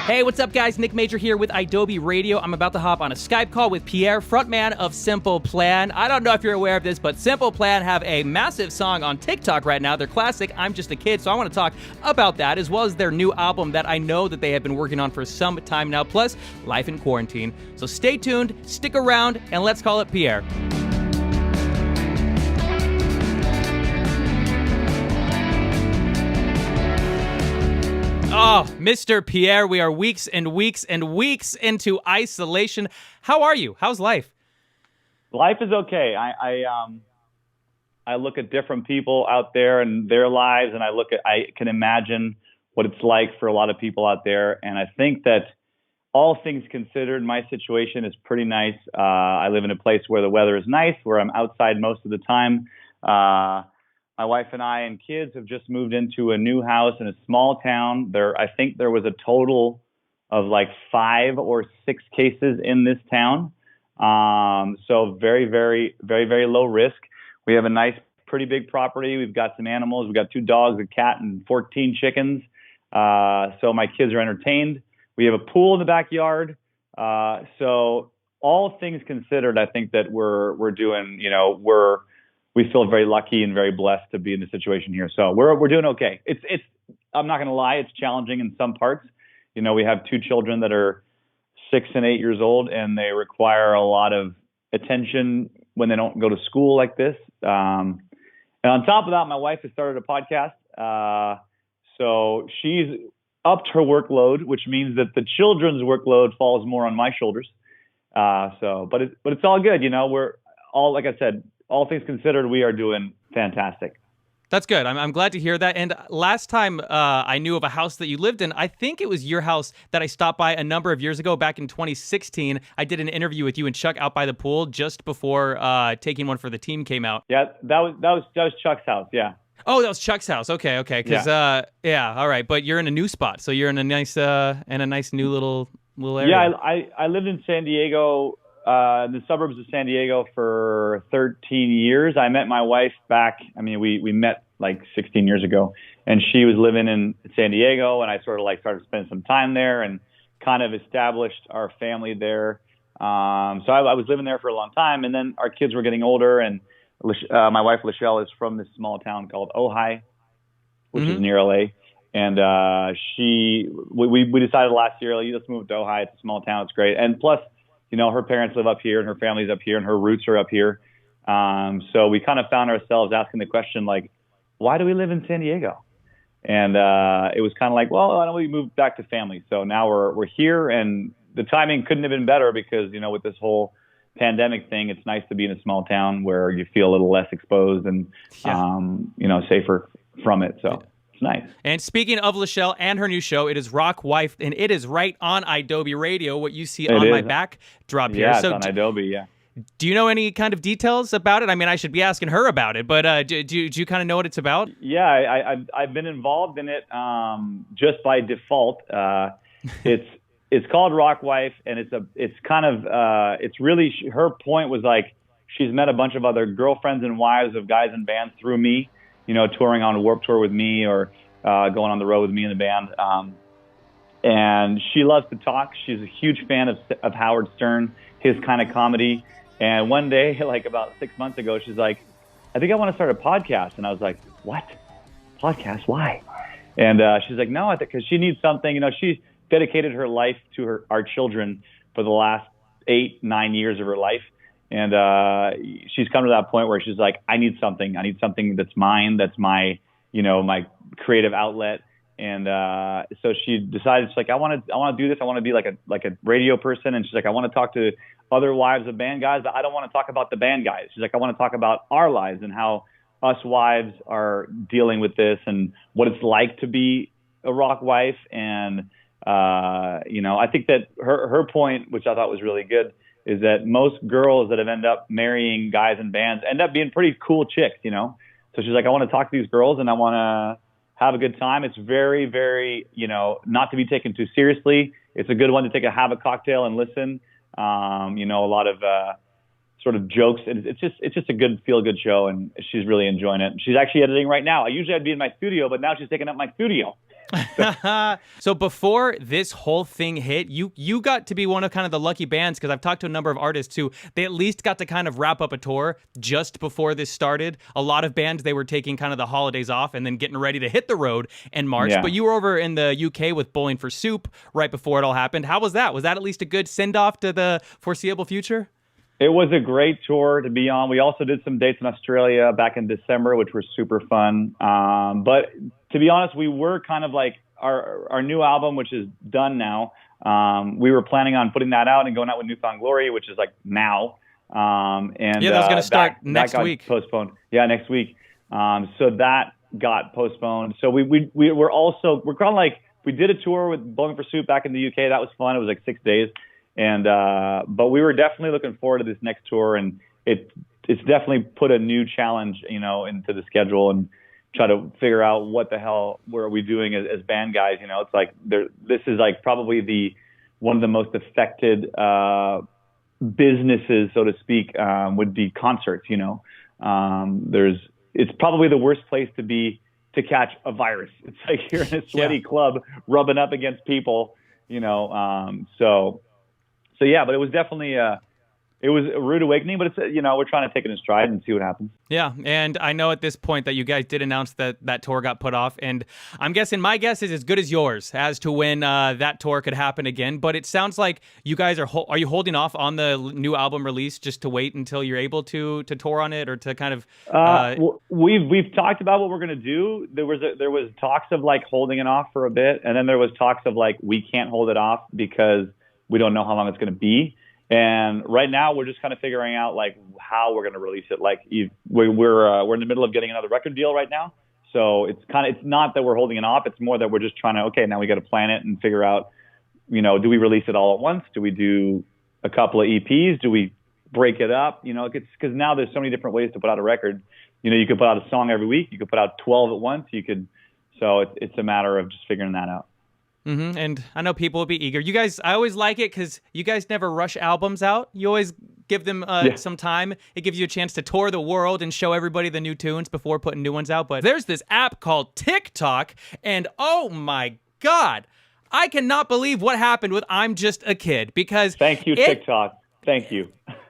Hey, what's up, guys? Nick Major here with Adobe Radio. I'm about to hop on a Skype call with Pierre, frontman of Simple Plan. I don't know if you're aware of this, but Simple Plan have a massive song on TikTok right now. Their classic, I'm Just a Kid, so I want to talk about that, as well as their new album that I know that they have been working on for some time now, plus life in quarantine. So stay tuned, stick around, and let's call it Pierre. Oh, Mr. Pierre, we are weeks and weeks and weeks into isolation. How are you? How's life? Life is okay. I look at different people out there and their lives, and I can imagine what it's like for a lot of people out there. And I think that all things considered, my situation is pretty nice. I live in a place where the weather is nice, where I'm outside most of the time. My wife and I and kids have just moved into a new house in a small town. I think there was a total of like 5 or 6 cases in this town. So very, very, very, very low risk. We have a nice, pretty big property. We've got some animals. We've got 2 dogs, a cat, and 14 chickens. So my kids are entertained. We have a pool in the backyard. So all things considered, I think that we're doing, we feel very lucky and very blessed to be in the situation here. So we're doing okay. It's I'm not going to lie, it's challenging in some parts. We have 2 children that are 6 and 8 years old, and they require a lot of attention when they don't go to school like this. And on top of that, my wife has started a podcast. So she's upped her workload, which means that the children's workload falls more on my shoulders. But it's all good. We're all, like I said, all things considered, we are doing fantastic. That's good. I'm glad to hear that. And last time I knew of a house that you lived in, I think it was your house that I stopped by a number of years ago, back in 2016. I did an interview with you and Chuck out by the pool just before Taking One for the Team came out. Yeah, that was Chuck's house. Yeah. Oh, that was Chuck's house. Okay. Because all right. But you're in a new spot, so you're in a nice new little area. Yeah, I lived in San Diego. In the suburbs of San Diego for 13 years. I met my wife back, we met like 16 years ago, and she was living in San Diego, and I sort of started spending some time there and kind of established our family there. So I was living there for a long time, and then our kids were getting older, and my wife, Lachelle, is from this small town called Ojai, which is near LA. And we decided last year, let's move to Ojai. It's a small town. It's great. And plus, her parents live up here and her family's up here and her roots are up here. So we kind of found ourselves asking the question, why do we live in San Diego? And it was kind of like, well, why don't we move back to family? So now we're here, and the timing couldn't have been better because, with this whole pandemic thing, it's nice to be in a small town where you feel a little less exposed and, safer from it. So. It's nice. And speaking of Lachelle and her new show, it is Rock Wife, and it is right on Adobe Radio, what you see on my backdrop here. Yeah, it's on Adobe, yeah. Do you know any kind of details about it? I should be asking her about it, but do you kind of know what it's about? Yeah, I've been involved in it just by default. It's called Rock Wife, and it's really, her point was she's met a bunch of other girlfriends and wives of guys in bands through me. Touring on a Warped Tour with me or going on the road with me in the band. And she loves to talk. She's a huge fan of Howard Stern, his kind of comedy. And one day, about 6 months ago, she's like, I think I want to start a podcast. And I was like, what? Podcast? Why? And she's like, no, I think because she needs something. She's dedicated her life to our children for the last 8-9 years of her life. And she's come to that point where she's like, I need something that's mine, that's my, my creative outlet. And so she decided, she's like, I want to do this. I want to be like a radio person. And she's like, I want to talk to other wives of band guys, but I don't want to talk about the band guys. She's like, I want to talk about our lives and how us wives are dealing with this and what it's like to be a rock wife. And, I think that her point, which I thought was really good, is that most girls that have ended up marrying guys in bands end up being pretty cool chicks, So she's like, I want to talk to these girls and I want to have a good time. It's very, very, not to be taken too seriously. It's a good one to have a cocktail and listen. A lot of sort of jokes. And it's just a good, feel-good show, and she's really enjoying it. She's actually editing right now. Usually I'd be in my studio, but now she's taking up my studio. So before this whole thing hit, you got to be one of kind of the lucky bands, because I've talked to a number of artists who they at least got to kind of wrap up a tour just before this started. A lot of bands, they were taking kind of the holidays off and then getting ready to hit the road in March. Yeah. But you were over in the UK with Bowling for Soup right before it all happened. How was that? Was that at least a good send-off to the foreseeable future? It was a great tour to be on. We also did some dates in Australia back in December, which were super fun. But to be honest, we were kind of like our new album, which is done now. We were planning on putting that out and going out with Newfound Glory, which is like now. And yeah, that was going to start next that got week. Postponed. Yeah, next week. So that got postponed. So we're kind of like, we did a tour with Bowling for Soup back in the UK. That was fun. It was like 6 days. And but we were definitely looking forward to this next tour, and it's definitely put a new challenge, into the schedule, and try to figure out what the hell were we doing as band guys. It's like this is like probably one of the most affected businesses, so to speak, would be concerts. It's probably the worst place to be to catch a virus. It's like you're in a sweaty club rubbing up against people. So yeah, but it was definitely it was a rude awakening, but it's we're trying to take it in stride and see what happens. Yeah, and I know at this point that you guys did announce that tour got put off, and I'm guessing my guess is as good as yours as to when that tour could happen again. But it sounds like you guys are you holding off on the new album release just to wait until you're able to tour on it, or to kind of? We've talked about what we're gonna do. There was talks of like holding it off for a bit, and then there was talks of like we can't hold it off because we don't know how long it's going to be. And right now we're just kind of figuring out like how we're going to release it. Like we're in the middle of getting another record deal right now. So it's not that we're holding it off. It's more that we're just trying to, okay, now we got to plan it and figure out, do we release it all at once? Do we do a couple of EPs? Do we break it up? It's because now there's so many different ways to put out a record. You could put out a song every week. You could put out 12 at once. So it's a matter of just figuring that out. Mm-hmm. And I know people will be eager. You guys, I always like it because you guys never rush albums out. You always give them some time. It gives you a chance to tour the world and show everybody the new tunes before putting new ones out. But there's this app called TikTok, and oh my God, I cannot believe what happened with I'm Just a Kid, because thank you, TikTok. Thank you.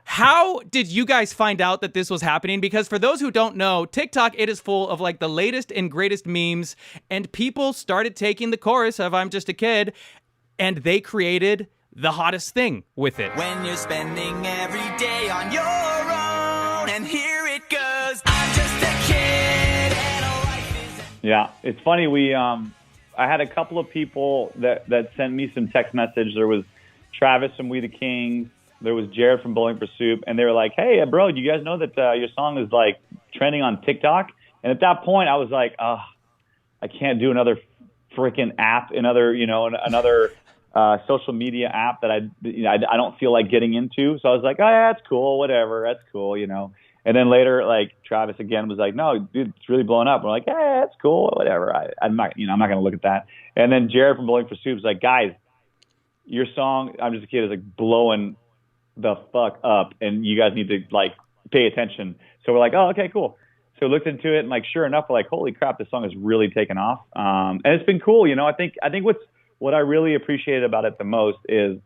How did you guys find out that this was happening? Because for those who don't know, TikTok, it is full of like the latest and greatest memes, and people started taking the chorus of I'm Just a Kid, and they created the hottest thing with it. When you're spending every day on your own, and here it goes, I'm just a kid, and life is... Yeah, it's funny. I had a couple of people that sent me some text message. There was Travis from We the Kings. There was Jared from Bowling for Soup, and they were like, "Hey, bro, do you guys know that your song is like trending on TikTok?" And at that point, I was like, "Oh, I can't do another freaking app, another social media app that I don't feel like getting into." So I was like, "Oh, yeah, that's cool, whatever, that's cool, And then later, like Travis again was like, "No, dude, it's really blowing up." We're like, "Yeah, that's cool, whatever." I'm not going to look at that. And then Jared from Bowling for Soup was like, "Guys, your song I'm Just a Kid is like blowing the fuck up, and you guys need to like pay attention." So we're like, "Oh, okay, cool." So we looked into it, and like sure enough, we're like, "Holy crap, this song has really taken off." And it's been cool. I think what I really appreciated about it the most is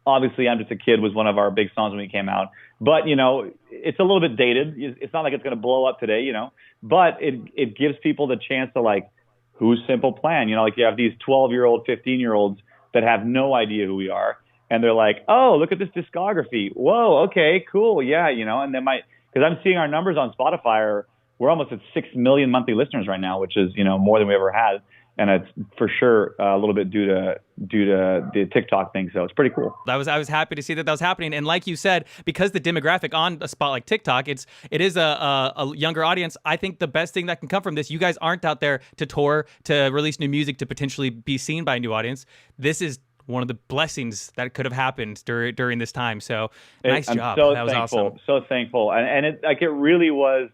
obviously I'm Just a Kid was one of our big songs when it came out, but it's a little bit dated. It's not like it's going to blow up today, but it gives people the chance to like, who's Simple Plan? Like you have these 12-year-old, 15-year-olds that have no idea who we are. And they're like, "Oh, look at this discography. Whoa, okay, cool, yeah, and then because I'm seeing our numbers on Spotify we're almost at 6 million monthly listeners right now, which is more than we ever had, and it's for sure a little bit due to the TikTok thing. So it's pretty cool. I was happy to see that was happening, and like you said, because the demographic on a spot like TikTok, it is a younger audience. I think the best thing that can come from this, you guys aren't out there to tour, to release new music, to potentially be seen by a new audience. This is one of the blessings that could have happened during this time. So nice job. That was awesome. So thankful. And it really was,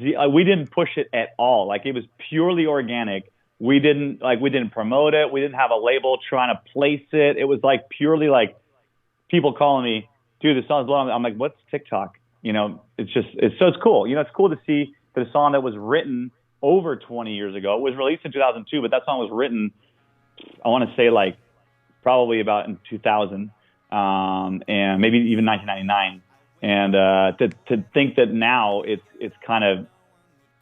we didn't push it at all. Like it was purely organic. We didn't promote it. We didn't have a label trying to place it. It was like purely like people calling me, "Dude, the song's blowing." I'm like, "What's TikTok?" It's cool. It's cool to see that a song that was written over 20 years ago. It was released in 2002, but that song was written, I want to say like probably about in 2000, and maybe even 1999. And to think that now it's kind of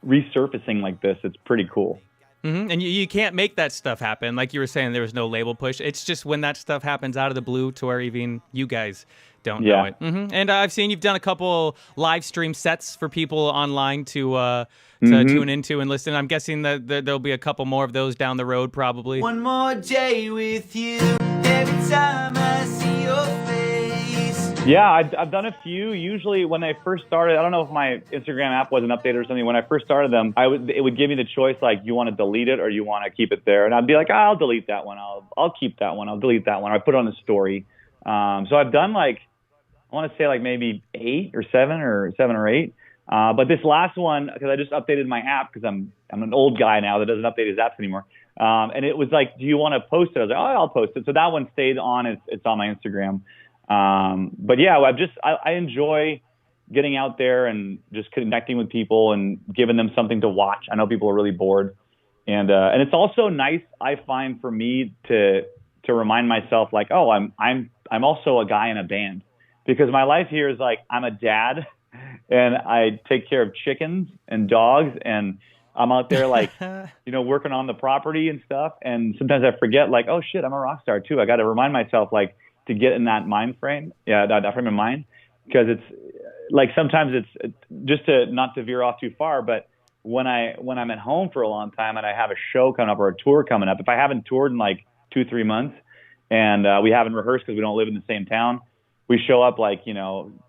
resurfacing like this, it's pretty cool. Mm-hmm. And you can't make that stuff happen. Like you were saying, there was no label push. It's just when that stuff happens out of the blue to where even you guys don't know it. Mm-hmm. And I've seen you've done a couple live stream sets for people online to tune into and listen. I'm guessing that there'll be a couple more of those down the road probably. One more day with you, every time I see your face. Yeah, I've done a few. Usually when I first started, I don't know if my Instagram app wasn't updated or something. When I first started them, it would give me the choice, like, you want to delete it or you want to keep it there. And I'd be like, I'll delete that one. I'll keep that one. I'll delete that one. Or I put it on the story. So I've done like, I want to say like maybe 8 or 7 or 8. But this last one, because I just updated my app, because I'm an old guy now that doesn't update his apps anymore. And it was like, do you want to post it? I was like, I'll post it. So that one stayed on. It's on my Instagram. But yeah, I enjoy getting out there and just connecting with people and giving them something to watch. I know people are really bored, and it's also nice, I find, for me to remind myself, like, oh, I'm also a guy in a band, because my life here is like, I'm a dad and I take care of chickens and dogs, and I'm out there like, working on the property and stuff. And sometimes I forget, like, oh shit, I'm a rock star too. I got to remind myself, like, to get in that mind frame, that frame of mind, because it's like sometimes it's just not to veer off too far, but when I'm at home for a long time and I have a show coming up or a tour coming up, if I haven't toured in like 2-3 months and we haven't rehearsed because we don't live in the same town, we show up like,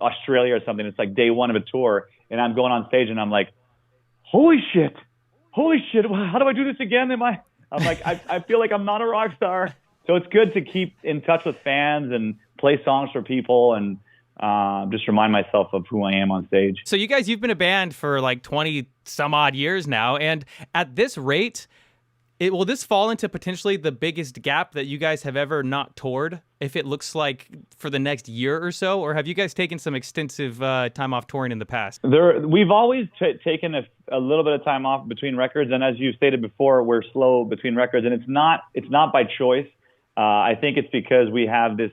Australia or something. It's like day 1 of a tour, and I'm going on stage and I'm like, holy shit, how do I do this again? I'm like, I feel like I'm not a rock star. So it's good to keep in touch with fans and play songs for people and just remind myself of who I am on stage. So you guys, you've been a band for like 20 some odd years now. And at this rate, will this fall into potentially the biggest gap that you guys have ever not toured, if it looks like for the next year or so? Or have you guys taken some extensive time off touring in the past? We've always taken a little bit of time off between records. And as you stated before, we're slow between records. And it's not by choice. I think it's because we have this,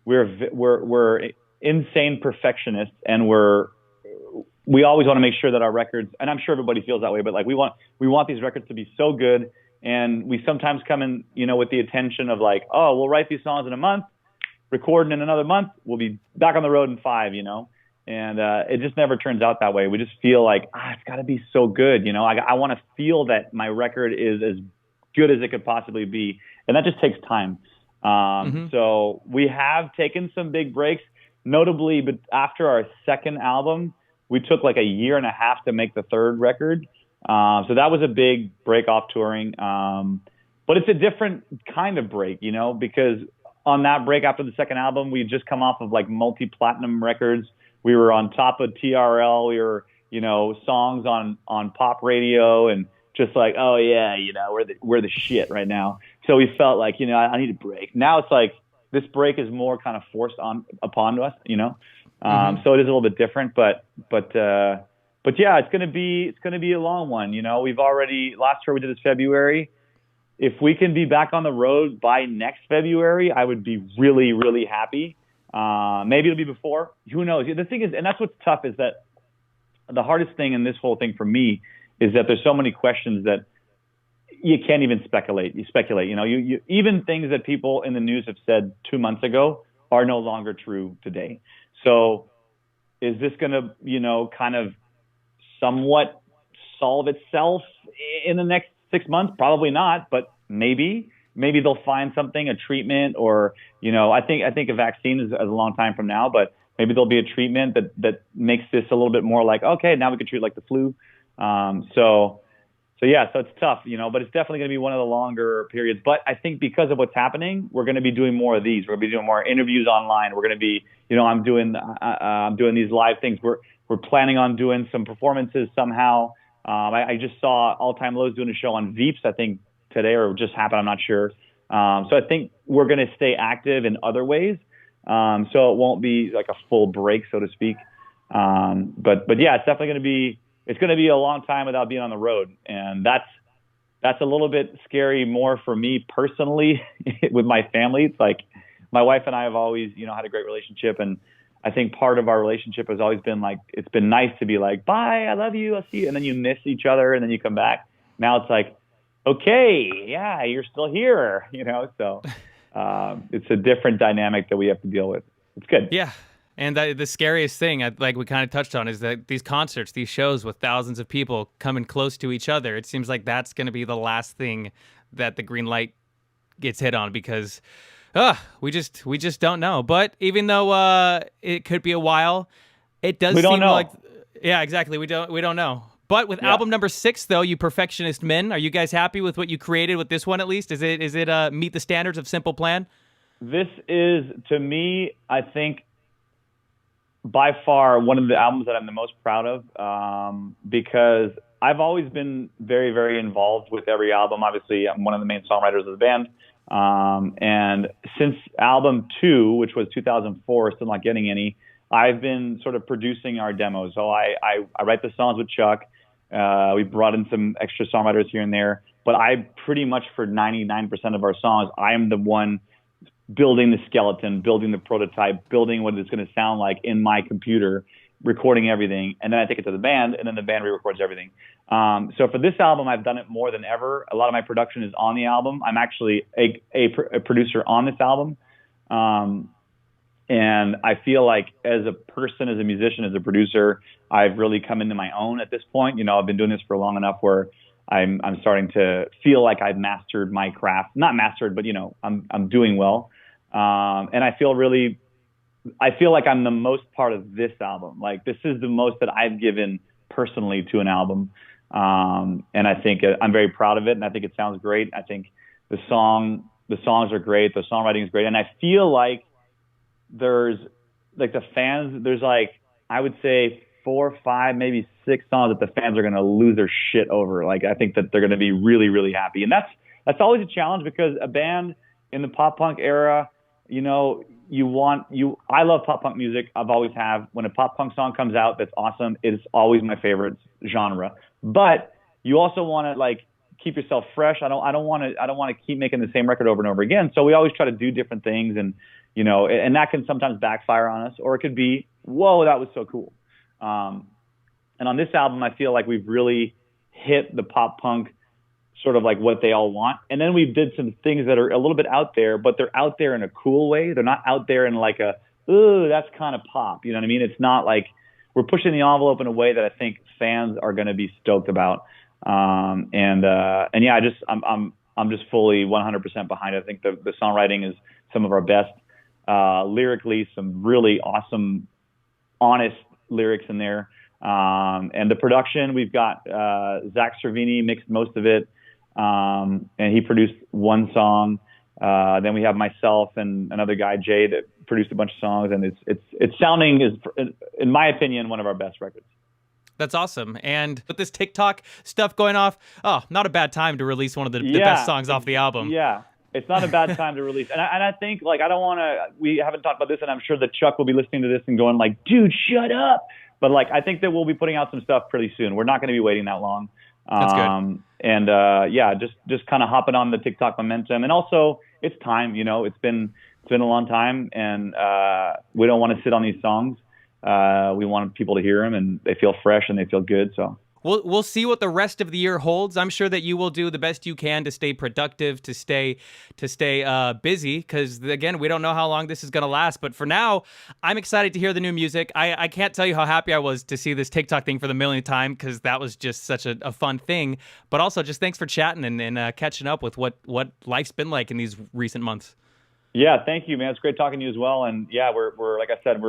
we're insane perfectionists, and we always want to make sure that our records, and I'm sure everybody feels that way, but like we want these records to be so good. And we sometimes come in, with the intention of like, oh, we'll write these songs in a month, record in another month, we'll be back on the road in 5, and it just never turns out that way. We just feel like, it's got to be so good. I want to feel that my record is as good as it could possibly be. And that just takes time. So we have taken some big breaks, notably, but after our second album, we took like a year and a half to make the third record. So that was a big break off touring. But it's a different kind of break, because on that break after the second album, we just come off of like multi-platinum records. We were on top of TRL. We were, songs on pop radio, and just like, oh yeah, we're the shit right now. So we felt like, I need a break. Now it's like this break is more kind of forced upon us, So it is a little bit different, but yeah, it's gonna be a long one. We've already, last tour we did this February. If we can be back on the road by next February, I would be really, really happy. Maybe it'll be before. Who knows? The thing is, and that's what's tough, is that the hardest thing in this whole thing for me is that there's so many questions that you can't even speculate. You speculate, you even things that people in the news have said 2 months ago are no longer true today. So is this going to, kind of somewhat solve itself in the next 6 months? Probably not, but maybe they'll find something, a treatment, or, I think a vaccine is a long time from now, but maybe there'll be a treatment that makes this a little bit more like, okay, now we can treat it like the flu. So it's tough, but it's definitely going to be one of the longer periods. But I think because of what's happening, we're going to be doing more of these. We're going to be doing more interviews online. We're going to be, I'm doing these live things. We're planning on doing some performances somehow. I just saw All Time Low's doing a show on Veeps, I think today, or just happened. I'm not sure. So I think we're going to stay active in other ways. So it won't be like a full break, so to speak. But yeah, it's definitely going to be it's going to be a long time without being on the road. And that's a little bit scary more for me personally with my family. It's like my wife and I have always, had a great relationship. And I think part of our relationship has always been like, it's been nice to be like, bye, I love you, I'll see you. And then you miss each other and then you come back. Now it's like, okay, yeah, you're still here, so it's a different dynamic that we have to deal with. It's good. Yeah. And the scariest thing, like we kind of touched on, is that these concerts, these shows with thousands of people coming close to each other, it seems like that's going to be the last thing that the green light gets hit on, because we just don't know. But even though it could be a while, it does seem like, yeah, exactly. We don't know. But with album number 6, though, You Perfectionist Men, are you guys happy with what you created with this one at least? Is it meet the standards of Simple Plan? This is, to me, I think, by far one of the albums that I'm the most proud of, because I've always been very, very involved with every album. Obviously, I'm one of the main songwriters of the band. And since album 2, which was 2004, Still Not Getting Any, I've been sort of producing our demos. So I write the songs with Chuck. We brought in some extra songwriters here and there. But I pretty much, for 99% of our songs, I am the one building the skeleton, building the prototype, building what it's going to sound like in my computer, recording everything, and then I take it to the band, and then the band re-records everything. So for this album, I've done it more than ever. A lot of my production is on the album. I'm actually a producer on this album. And I feel like as a person, as a musician, as a producer, I've really come into my own at this point. I've been doing this for long enough where I'm starting to feel like I've mastered my craft. Not mastered, but I'm doing well. And I feel like I'm the most part of this album. Like, this is the most that I've given personally to an album. And I think I'm very proud of it. And I think it sounds great. I think the songs are great. The songwriting is great. And I feel like there's like the fans, there's like, I would say 4, 5, maybe 6 songs that the fans are going to lose their shit over. Like, I think that they're going to be really, really happy. And that's always a challenge, because a band in the pop punk era, I love pop punk music. I've always have. When a pop punk song comes out that's awesome, it's always my favorite genre. But you also want to like keep yourself fresh. I don't want to keep making the same record over and over again. So we always try to do different things, and and that can sometimes backfire on us, or it could be, whoa, that was so cool. And on this album, I feel like we've really hit the pop punk sort of like what they all want. And then we did some things that are a little bit out there, but they're out there in a cool way. They're not out there in like ooh, that's kind of pop. You know what I mean? It's not like we're pushing the envelope in a way that I think fans are going to be stoked about. And yeah, I'm just fully 100% behind it. I think the songwriting is some of our best, lyrically, some really awesome, honest lyrics in there. And the production, we've got, Zach Cervini mixed most of it. And he produced one song. Then we have myself and another guy, Jay, that produced a bunch of songs, and it's sounding is, in my opinion, one of our best records. That's awesome. And with this TikTok stuff going off, not a bad time to release one of the best songs off the album. Yeah, it's not a bad time to release. And I think, like, we haven't talked about this, and I'm sure that Chuck will be listening to this and going like, dude, shut up. But like, I think that we'll be putting out some stuff pretty soon. We're not going to be waiting that long. That's good. And yeah, just kind of hopping on the TikTok momentum. And also, it's time. It's been a long time, and we don't want to sit on these songs. We want people to hear them, and they feel fresh and they feel good. So we'll see what the rest of the year holds. I'm sure that you will do the best you can to stay productive, to stay busy, because again, we don't know how long this is going to last. But for now, I'm excited to hear the new music. I can't tell you how happy I was to see this TikTok thing for the millionth time, because that was just such a fun thing. But also, just thanks for chatting and catching up with what life's been like in these recent months. Yeah, thank you, man. It's great talking to you as well. And yeah, we're like I said,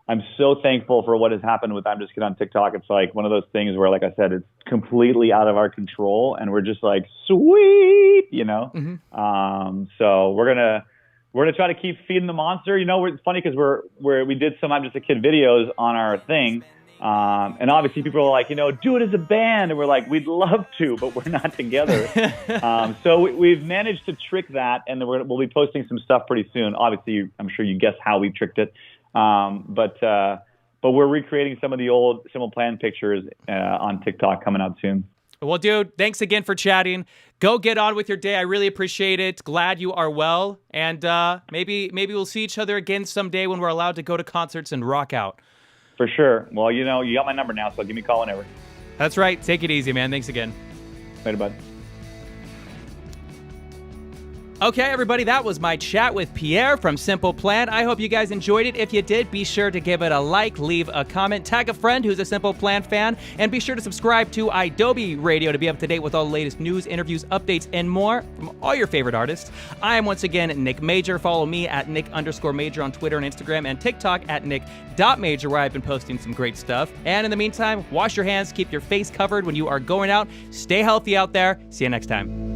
I'm so thankful for what has happened with I'm Just Kidding on TikTok. It's like one of those things where, like I said, it's completely out of our control, and we're just like, sweet, Mm-hmm. So we're gonna try to keep feeding the monster. It's funny because we did some I'm Just a Kid videos on our thing, and obviously people are like, do it as a band, and we're like, we'd love to, but we're not together. So we've managed to trick that, and we'll be posting some stuff pretty soon. Obviously, I'm sure you guess how we tricked it. But but we're recreating some of the old Simple Plan pictures on TikTok coming out soon. Well, dude, thanks again for chatting. Go get on with your day. I really appreciate it. Glad you are well. And maybe we'll see each other again someday when we're allowed to go to concerts and rock out. For sure. Well, you got my number now, so give me a call whenever. That's right. Take it easy, man. Thanks again. Later, bud. Okay, everybody, that was my chat with Pierre from Simple Plan. I hope you guys enjoyed it. If you did, be sure to give it a like, leave a comment, tag a friend who's a Simple Plan fan, and be sure to subscribe to Adobe Radio to be up to date with all the latest news, interviews, updates, and more from all your favorite artists. I am once again Nick Major. Follow me at Nick_Major on Twitter and Instagram, and TikTok at Nick.Major, where I've been posting some great stuff. And in the meantime, wash your hands, keep your face covered when you are going out. Stay healthy out there. See you next time.